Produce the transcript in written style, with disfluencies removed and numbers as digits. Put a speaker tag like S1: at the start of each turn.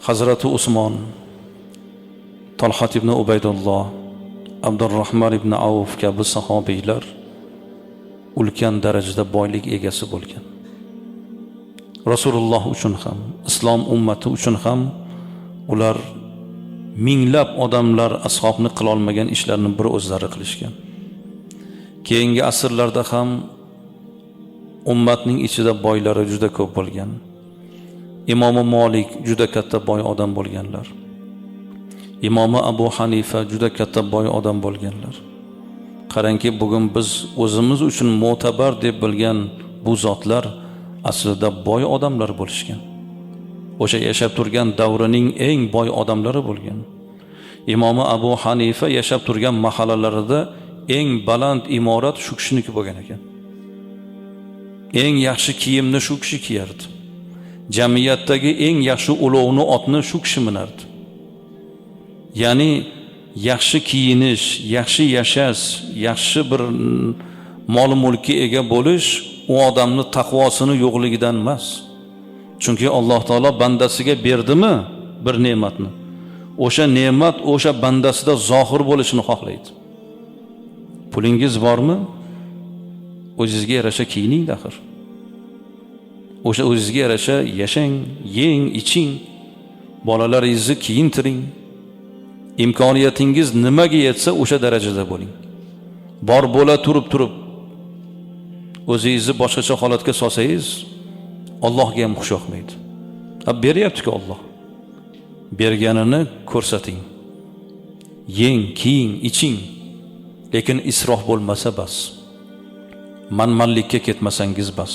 S1: Hazrati Usmon, Talhat ibn Ubaydulloh, Abdurrahman ibn Avf kabi sahobiylar ulkan darajada boylik egasi bo'lgan. Rasululloh uchun ham, islom ummati uchun ham ular minglab odamlar ashobni qila olmagan ishlarni bir o'zlari qilishgan. Keyingi asrlarda ham ummatning ichida boylari juda ko'p bo'lgan. Imomi Malik juda katta boy odam bo'lganlar. Imomi Abu Hanifa juda katta boy odam bo'lganlar. Qarangki, bugun biz o'zimiz uchun mo'tabar deb bilgan bu zotlar aslida boy odamlar bo'lishgan. O'sha yashab turgan davrining eng boy odamlari bo'lgan. Imomi Abu Hanifa yashab turgan mahallalarida eng baland imorat shu kishiniki bo'lgan ekan. Eng yaxshi kiyimni shu kishi kiyardi. Jamiyatdagi eng yaxshi ulovni otni shu kishi minardi. Ya'ni yaxshi kiyinish, yaxshi yashash, yaxshi bir mol mulkka ega bo'lish u odamni taqvosini yo'qligidan emas. Chunki Alloh taolo bandasiga berdimi bir ne'matni, o'sha ne'mat o'sha bandasida zohir bo'lishini xohlaydi. Pulingiz bormi? O'zingizga yarasha kiyining axir. O'sha o'zingizga yarasha yashang, yeng, iching, bolalaringizni kiyintiring. Imkoniyatingiz nimaga yetsa o'sha darajada bo'ling. Bor bo'la turib o'zingizni boshqacha holatga solsangiz, Allohga ham xush yoqmaydi. Beryapti-ku Alloh. Berganini ko'rsating. Yeng, kiying, iching. Lekin isrof bo'lmasa bas. Manmanlikka ketmasangiz bas.